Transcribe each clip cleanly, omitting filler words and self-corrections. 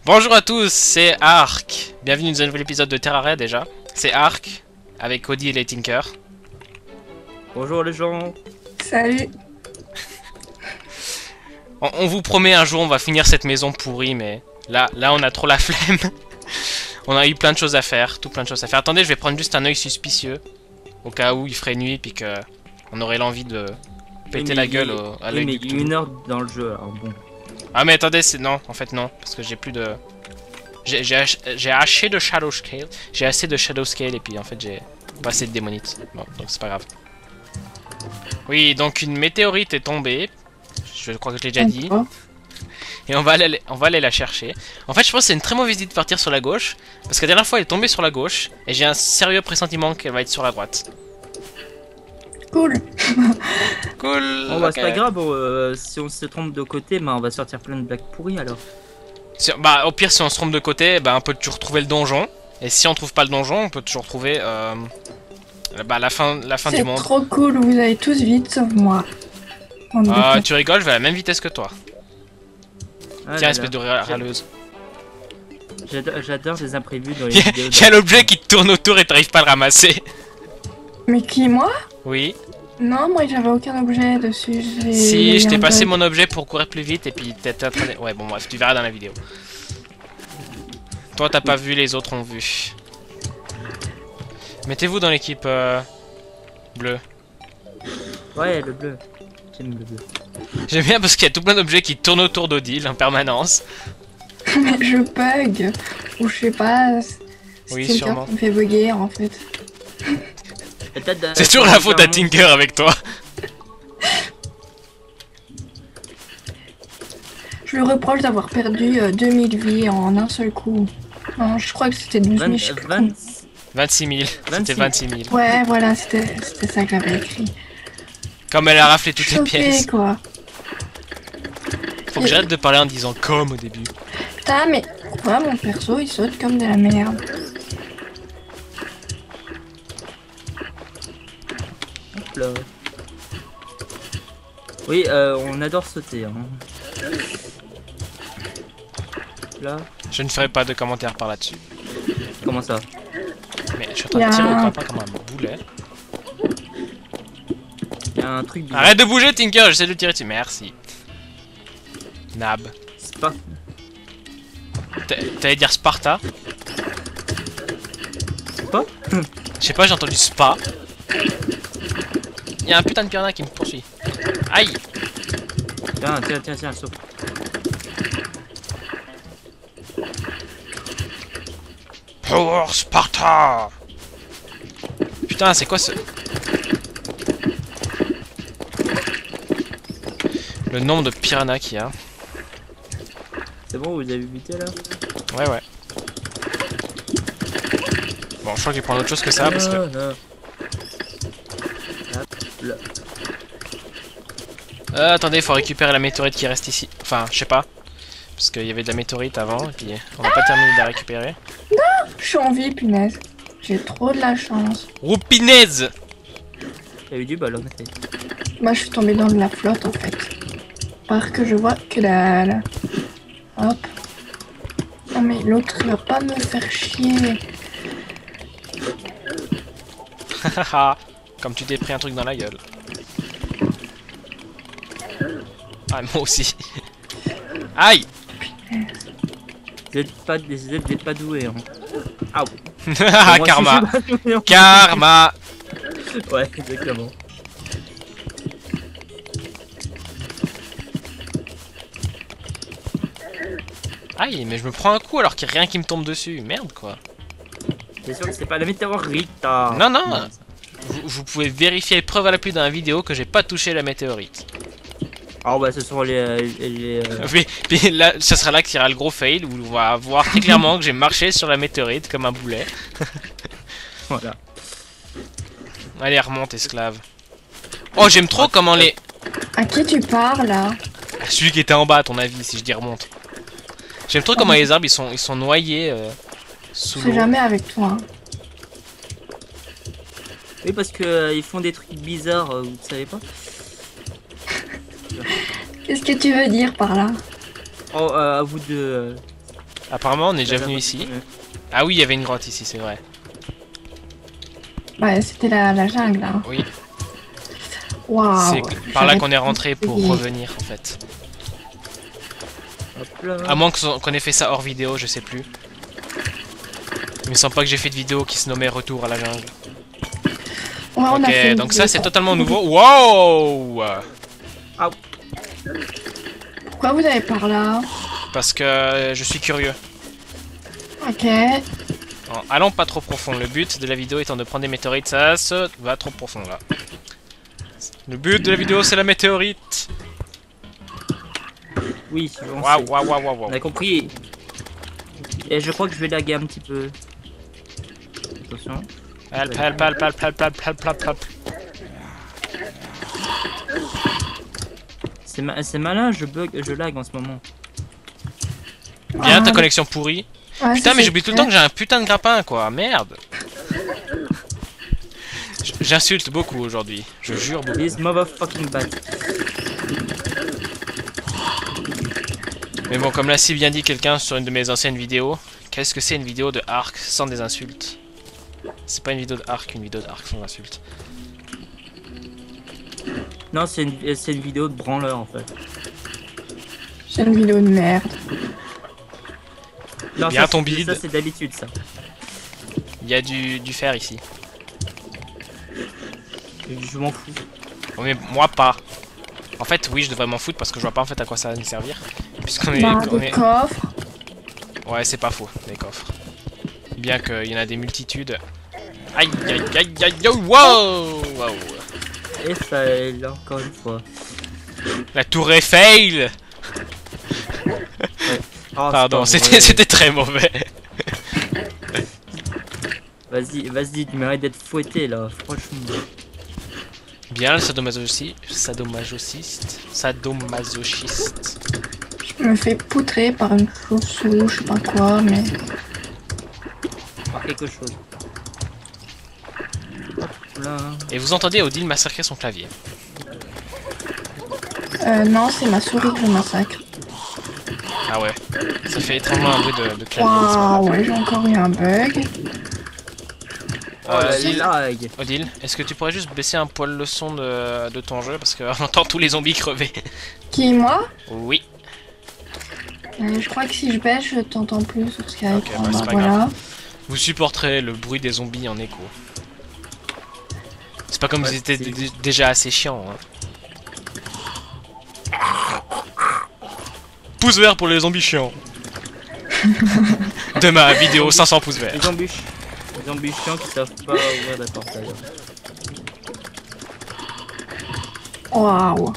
Bonjour à tous, c'est Ark. Bienvenue dans un nouvel épisode de Terraria déjà. C'est Ark, avec Cody et les Tinker. Bonjour les gens. Salut. On vous promet un jour on va finir cette maison pourrie, mais là on a trop la flemme. On a eu plein de choses à faire, tout plein de choses à faire. Attendez, je vais prendre juste un œil suspicieux. Au cas où il ferait nuit, puis que on aurait l'envie de péter la gueule à l'œil mais du il y a tout. une heure dans le jeu, alors bon. Ah mais attendez, c'est non, en fait non, parce que j'ai plus de... J'ai haché de Shadow Scale, j'ai assez de Shadow Scale et puis en fait j'ai pas assez de démonite. Bon, donc c'est pas grave. Oui, donc une météorite est tombée, je crois que je l'ai déjà dit, et on va aller la chercher. En fait je pense que c'est une très mauvaise idée de partir sur la gauche, parce que la dernière fois elle est tombée sur la gauche, et j'ai un sérieux pressentiment qu'elle va être sur la droite. Cool. Cool. Bon bah Ok. c'est pas grave, si on se trompe de côté, bah on va sortir plein de blagues pourries alors. Bah au pire si on se trompe de côté, bah on peut toujours trouver le donjon, et si on trouve pas le donjon, on peut toujours trouver bah, la fin du C'est monde. trop cool, vous allez tous vite sauf moi. Ah, tu rigoles, je vais à la même vitesse que toi. Ah Tiens, là espèce de là. râleuse. J'adore les imprévus dans les Il vidéos. y a l'objet qui te tourne autour et t'arrives pas à le ramasser. Mais qui, moi? Oui. Non, moi j'avais aucun objet dessus. Si, je t'ai passé mon objet pour courir plus vite et puis t'étais en train de... Ouais, bon, bref, tu verras dans la vidéo. Toi, t'as pas vu, les autres ont vu. Mettez-vous dans l'équipe bleue. Ouais, le bleu. J'aime le bleu. J'aime bien parce qu'il y a tout plein d'objets qui tournent autour d'Odile en permanence. Mais je bug. Ou je sais pas. Oui, C'est sûrement. qui me fait bugger en fait. C'est toujours la faute à Tinker avec toi. Je lui reproche d'avoir perdu 2000 vies en un seul coup. Non, je crois que c'était 12 000. je sais plus combien. 26 000. C'était 26 000. Ouais, voilà, c'était ça que j'avais écrit. Comme elle a raflé toutes les Choquée, pièces. quoi. Faut que j'arrête de parler en disant comme au début. Putain, mais pourquoi mon perso il saute comme de la merde? Hop là. Oui, on adore sauter. Hein. Là, Je ne ferai pas de commentaires par là-dessus. comment ça? Mais je suis en train de tirer au grappin comme un boulet. Il y a un truc bizarre. Arrête de bouger, Tinker, j'essaie de le tirer dessus. Merci. Nab. C'est pas... T'allais dire Sparta? Quoi? Je sais pas, j'ai entendu Spa. Il y a un putain de piranha qui me poursuit. Aïe! Tiens, saute. Power Sparta! Putain, c'est quoi ce... Le nombre de piranhas qu'il y a. C'est bon, vous avez buté là? Ouais. Bon, je crois que je vais prendre autre chose que ça parce que... Hop là. attendez, faut récupérer la météorite qui reste ici. Enfin, je sais pas. Parce qu'il y avait de la météorite avant et puis on n'a pas terminé de la récupérer. Je suis en vie, punaise. J'ai trop de la chance. Roupinaise! Il y a eu du bol en effet. Moi, je suis tombée dans de la flotte en fait. Parce que je vois que dalle. Hop. Non mais l'autre il va pas me faire chier. Haha, comme tu t'es pris un truc dans la gueule. Ah, moi aussi. Aïe! Vous êtes pas doués. Hein. Ah Haha, moi, karma! je suis pas doué, hein. Karma! Ouais, exactement. Aïe, mais je me prends un coup alors qu'il n'y a rien qui me tombe dessus. Merde, quoi. T'es sûr que c'est pas la météorite? Ah. Non, non. Vous pouvez vérifier preuve à l'appui dans la vidéo que j'ai pas touché la météorite. Ah bah ce sont les Puis là, ce sera là qu'il y aura le gros fail où on va voir très clairement que j'ai marché sur la météorite comme un boulet. Voilà. Allez, remonte, esclave. Oh, j'aime trop comment les... À qui tu parles là? Celui qui était en bas, à ton avis, si je dis remonte. J'aime trop comment les arbres, ils sont noyés sous Je suis l'eau. jamais avec toi. Oui, parce que ils font des trucs bizarres, vous savez pas? Qu'est-ce que tu veux dire par là? Oh, à vous de. Apparemment, on est déjà venu ici. Ah oui, il y avait une grotte ici, c'est vrai. Ouais, c'était la jungle, là. Oui, Waouh. c'est par là qu'on est rentré pour revenir en fait. Hop là. À moins qu'on ait fait ça hors vidéo, je sais plus. Il me semble pas que j'ai fait de vidéo qui se nommait Retour à la jungle. Ouais, on a fait Ok, une donc ça c'est vidéo. totalement nouveau. Wow! Pourquoi vous avez par là? Parce que je suis curieux. Ok. En allant pas trop profond. Le but de la vidéo étant de prendre des météorites, ça se va trop profond là. Le but de la vidéo c'est la météorite. Oui, on Waouh, sait. waouh, waouh, waouh, On waouh. a compris. Et je crois que je vais laguer un petit peu. Attention. Help, help, help, help, help, help, help, help, help. C'est malin, je lag en ce moment. Bien, ta Ah, connexion pourrie. ouais, Putain, ça, mais c'est j'oublie tout le clair. temps que j'ai un putain de grappin, quoi. Merde. J'insulte beaucoup aujourd'hui. Je jure beaucoup. This motherfucking bat. Mais bon, comme l'a si bien dit quelqu'un sur une de mes anciennes vidéos, qu'est-ce que c'est une vidéo de Ark sans des insultes? C'est pas une vidéo de Ark, une vidéo de Ark sans insultes. Non, c'est une vidéo de branleur en fait. C'est une vidéo de merde. Non, Bien ça, ton c'est- bide. Ça, c'est d'habitude ça. Il y a du fer ici. Je m'en fous. Oh, mais moi pas. En fait, oui, je devrais m'en foutre parce que je vois pas en fait à quoi ça va nous servir. Puisqu'on est. Bah, on des est... coffres. Ouais, c'est pas faux, les coffres. Bien qu'il y en a des multitudes. Aïe, aïe, aïe, aïe, aïe, wow, wow. Et ça, là, encore une fois. La tour Eiffel. Oh, Pardon, c'est pas vrai. c'était très mauvais. Vas-y, tu mérites d'être fouetté là, franchement. Bien, le sadomasochiste. Sadomasochiste. Je me fais poutrer par une chaussure, je sais pas quoi, mais. Par quelque chose. Hop là. Et vous entendez Odile massacrer son clavier. Non, c'est ma souris que je massacre. Ah ouais. Ça fait étrangement un bruit de clavier. Waouh, ouais, j'ai encore eu un bug. Oh là, Odile, lag. Odile, est-ce que tu pourrais juste baisser un poil le son de ton jeu parce qu'on entend tous les zombies crever. Qui, moi? Oui. Je crois que si je baisse, je t'entends plus sur Skype. Ok, bah, c'est pas voilà. grave. Vous supporterez le bruit des zombies en écho. C'est pas comme Ouais, si c'était c'est- déjà assez chiant. Hein. Pouce vert pour les zombies chiants. De ma vidéo 500 pouces verts. Les zombies chiants qui savent pas ouvrir la porte d'ailleurs. Waouh.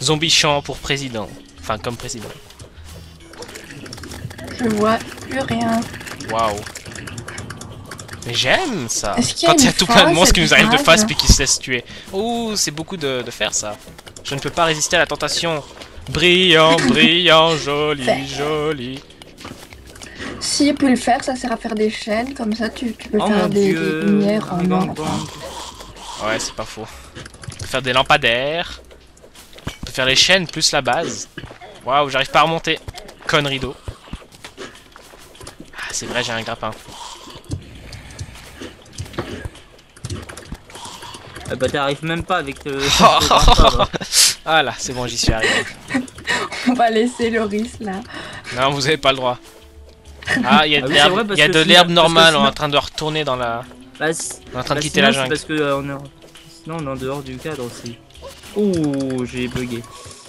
Zombie chiant pour président. Enfin, comme président. Je vois plus rien. Waouh. Mais j'aime ça. Est-ce qu'il y a Quand il y a une tout plein de phase monstres qui nous arrivent de phase face puis qui se laissent tuer. Oh, c'est beaucoup de faire ça. Je ne peux pas résister à la tentation. Brillant, brillant, joli, Fait. joli. Si peut le faire, ça sert à faire des chaînes, comme ça tu peux Oh faire mon des dieu. lumières en Gang, or. gang. Ouais, c'est pas faux. On peut faire des lampadaires. On peut faire les chaînes plus la base. Waouh, j'arrive pas à remonter. Connerie d'eau. Ah, c'est vrai, j'ai un grappin. Bah t'arrives même pas avec le... Ah là, c'est bon, j'y suis arrivé. On va laisser Loris là. Non, vous avez pas le droit. Ah, il y a Ah de oui, c'est l'herbe, vrai, parce il y a que de sinon- l'herbe parce que normale, on est sinon- en train de retourner dans la... Bah, On est en train de quitter sinon, la c'est jungle. parce que sinon on est en dehors du cadre aussi. Ouh, j'ai bugué.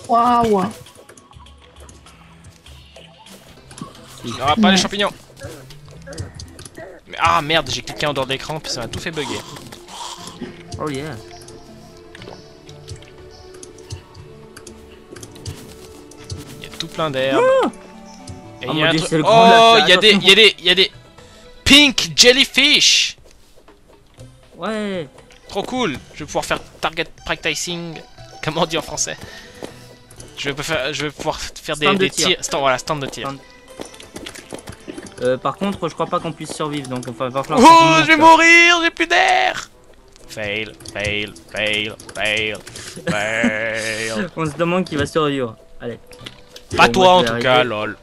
Waouh. Il n'y aura pas les champignons. Mais, ah merde, j'ai cliqué en dehors d'écran puis ça m'a tout fait bugger. Oh yeah. Il y a tout plein d'herbes. Et Oh il y mon a un Dieu, truc... c'est le grand Oh, lac, il y a des... attention. Il y a des... Pink jellyfish. Ouais. Trop cool. Je vais pouvoir faire target practicing. Comment on dit en français? Je vais pouvoir faire Stand de des tir. tirs. Voilà, stand de tir. Par contre, je crois pas qu'on puisse survivre, donc enfin, va falloir. Oh, je vais mourir, j'ai plus d'air. fail, fail, fail, fail, fail. On se demande qui va survivre. Allez. Pas Bon, toi moi, en je vais tout cas, arrêter. lol.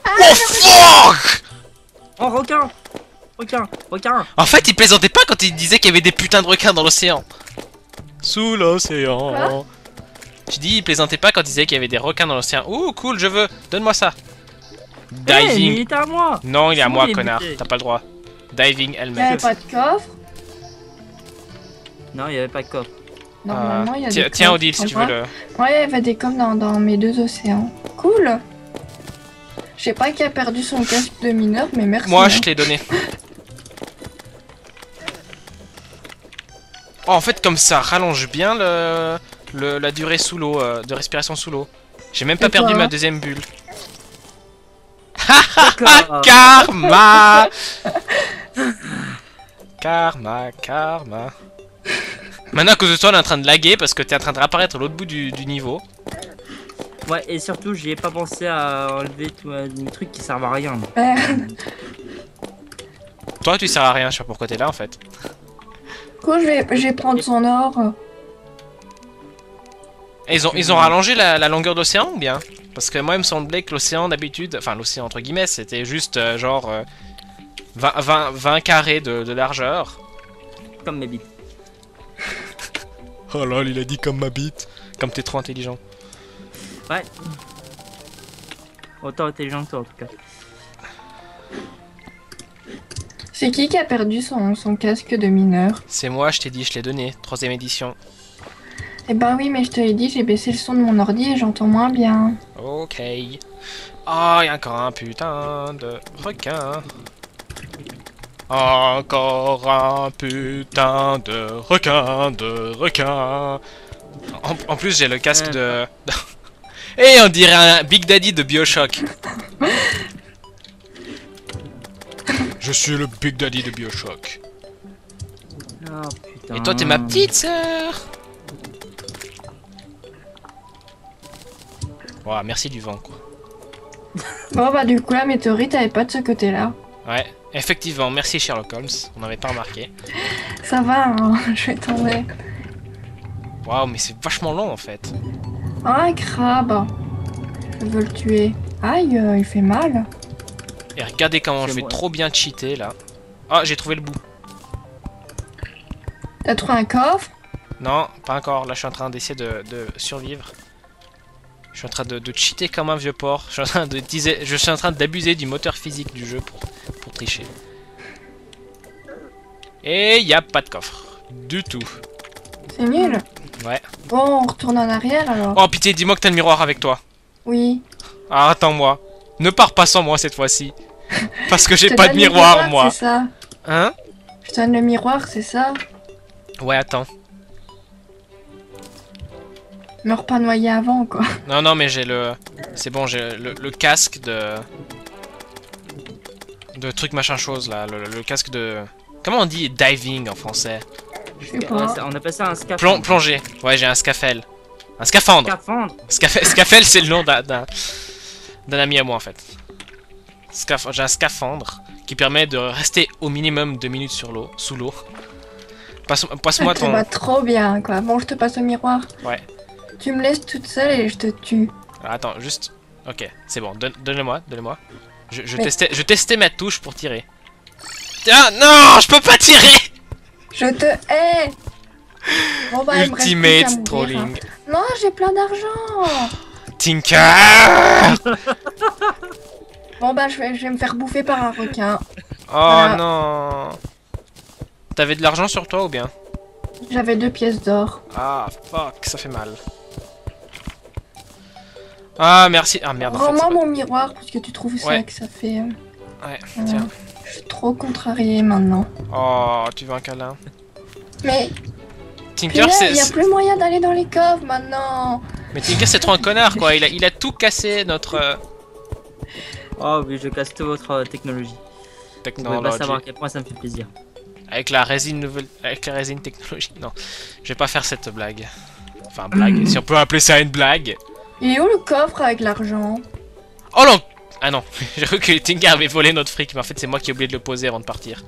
Oh fuck! Oh, requin! Requin! Requin! En fait, il plaisantait pas quand il disait qu'il y avait des putains de requins dans l'océan. Sous l'océan. Quoi? Tu dis, il plaisantait pas quand il disait qu'il y avait des requins dans l'océan. Ouh, cool, je veux. Donne-moi ça. Eh, mais il Diving. était à moi! Non, il est à c'est moi, moi, il est connard. buté. T'as pas le droit. Diving Il n'y helmet. avait pas de coffre. Non, il y avait pas de coffre. Normalement, il y a Tiens, des tiens, coffres. Odile, si tu Enfin, veux le. Ouais, il y avait des coffres dans mes deux océans. Cool. Je sais pas qui a perdu son casque de mineur, mais merci. Moi, hein. je te l'ai donné. Oh, en fait, comme ça rallonge bien la durée sous l'eau, de respiration sous l'eau. J'ai même pas Et perdu toi ma deuxième bulle. D'accord. Karma. Karma, karma. Maintenant, à cause de toi, on est en train de laguer parce que t'es en train de réapparaître à l'autre bout du niveau. Ouais, et surtout, j'y ai pas pensé à enlever tous les trucs qui servent à rien. Merde. Toi, tu sers à rien, je sais pas pourquoi t'es là en fait. Cool, je vais prendre son or. Et ils ont rallongé la longueur d'océan ou bien? Parce que moi, il me semblait que l'océan d'habitude, enfin l'océan entre guillemets, c'était juste genre 20 carrés de largeur. Comme mes bites. Oh là, il a dit comme ma bite. Comme t'es trop intelligent. Ouais. Autant intelligent que toi en tout cas. C'est qui a perdu son casque de mineur? C'est moi, je t'ai dit, je l'ai donné. 3ème édition. Eh ben oui, mais je te l'ai dit, j'ai baissé le son de mon ordi et j'entends moins bien. Ok. Oh, y a encore un putain de requin. Encore un putain de requin. En plus, j'ai le casque de... Et on dirait un Big Daddy de Bioshock. Je suis le Big Daddy de Bioshock. Oh putain. Et toi, t'es ma petite sœur. Wow, merci du vent, quoi. Bon bah du coup la météorite elle est pas de ce côté-là. Ouais, effectivement, merci Sherlock Holmes. On n'avait pas remarqué. Ça va, hein, je vais tomber. Waouh, mais c'est vachement long en fait. Ah, un crabe. Je veux le tuer. Aïe, il fait mal. Et regardez comment C'est je vais moi. trop bien cheater là. Ah, j'ai trouvé le bout. T'as trouvé un coffre? Non, pas encore. Là, je suis en train d'essayer de survivre. Je suis en train de cheater comme un vieux porc. Je suis en train d'abuser du moteur physique du jeu pour tricher. Et il n'y a pas de coffre. Du tout. C'est nul. Ouais. Bon, on retourne en arrière alors. Oh pitié, dis-moi que t'as le miroir avec toi. Oui. Ah, attends-moi. Ne pars pas sans moi cette fois-ci. Parce que Je j'ai te pas de donne le miroir, moi. C'est ça. Hein? Je te donne le miroir, c'est ça. Ouais, attends. Meurs pas noyé avant, quoi. Non, non, mais j'ai le... C'est bon, j'ai le casque de... De truc machin chose, là. Le casque de... Comment on dit diving en français? Je sais Ouais, pas. on appelle ça un scaphandre. Plongée. Ouais, j'ai un scafel. Un scaphandre. Scaphandre. Scafel, c'est le nom d'un ami à moi, en fait. J'ai un scaphandre qui permet de rester au minimum 2 minutes sous l'eau. Passe-moi Ça te ton... va trop bien, quoi. Bon, je te passe le miroir. Ouais. Tu me laisses toute seule et je te tue. Alors, attends, juste... Ok, c'est bon, donne-le-moi, donne-le-moi. Je Mais- testais ma touche pour tirer. Ah non, je peux pas tirer. Je te hais. Bon bah, il me reste plus qu'à Ultimate mourir, trolling. hein. Non, j'ai plein d'argent. Tinker. Bon bah, je vais me faire bouffer par un requin. Oh Voilà. non. T'avais de l'argent sur toi ou bien? J'avais 2 pièces d'or. Ah fuck, ça fait mal. Ah merci. Ah merde. En fait, Rends-moi c'est pas- mon miroir parce que tu trouves ça Ouais. que ça fait. Ouais, Voilà. tiens. Je suis trop contrariée maintenant. Oh, tu veux un câlin? Mais Tinker, il y a plus moyen d'aller dans les coffres maintenant. Mais Tinker, c'est trop un connard quoi. Il a tout cassé notre Oh oui, je casse toute votre technologie. Vous pouvez pas technologie. savoir à quel point ça me fait plaisir. Avec la résine technologie. Non, je vais pas faire cette blague. Enfin, blague. Si on peut appeler ça une blague. Il est où le coffre avec l'argent? Oh non! Ah non, j'ai cru que Tinker avait volé notre fric, mais en fait c'est moi qui ai oublié de le poser avant de partir.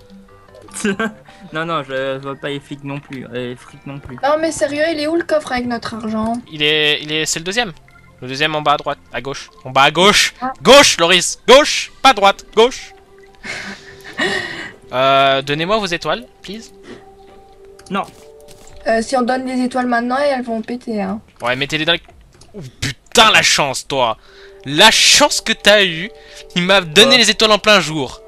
Non, non, je vois pas les flics non plus. Les frics non plus. Non mais sérieux, il est où le coffre avec notre argent? C'est le deuxième. Le deuxième en bas à droite, à gauche. En bas à gauche. Ah. Gauche, Loris. Gauche, pas droite. Gauche. Donnez-moi vos étoiles, please. Non. Si on donne des étoiles maintenant, elles vont péter, hein. Ouais, mettez-les dans les... Oh, putain, la chance, toi. La chance que t'as eu. Il m'a donné les étoiles en plein jour.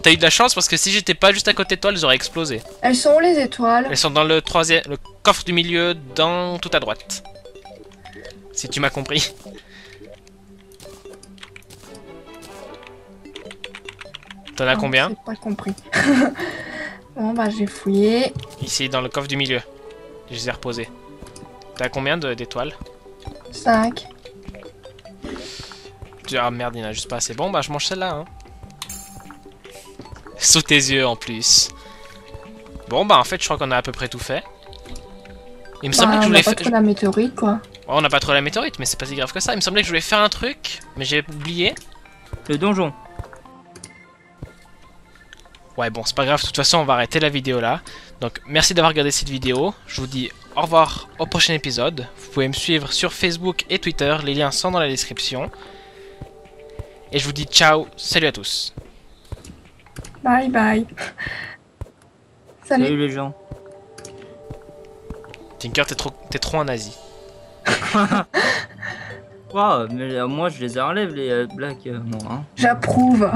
T'as eu de la chance parce que si j'étais pas juste à côté de toi, elles auraient explosé. Elles sont où les étoiles? Elles sont dans le coffre du milieu, dans tout à droite. Si tu m'as compris. T'en as combien? J'ai pas compris. Bon bah j'ai fouillé. Ici, dans le coffre du milieu. Je les ai reposés. T'as combien d'étoiles? 5. Ah merde, il y en a juste pas assez. Bon, bah je mange celle-là. Hein. Sous tes yeux en plus. Bon, bah en fait, je crois qu'on a à peu près tout fait. Il me semblait que je On voulais a pas faire. trop la météorite quoi. Oh, on n'a pas trop la météorite, mais c'est pas si grave que ça. Il me semblait que je voulais faire un truc, mais j'ai oublié. Le donjon. Ouais, bon, c'est pas grave. De toute façon, on va arrêter la vidéo là. Donc, merci d'avoir regardé cette vidéo. Je vous dis au revoir au prochain épisode. Vous pouvez me suivre sur Facebook et Twitter. Les liens sont dans la description. Et je vous dis ciao. Salut à tous. Bye bye. Salut. Salut les gens. Tinker, t'es trop en Asie. Waouh, mais moi je les enlève les blagues, moi. Hein. J'approuve.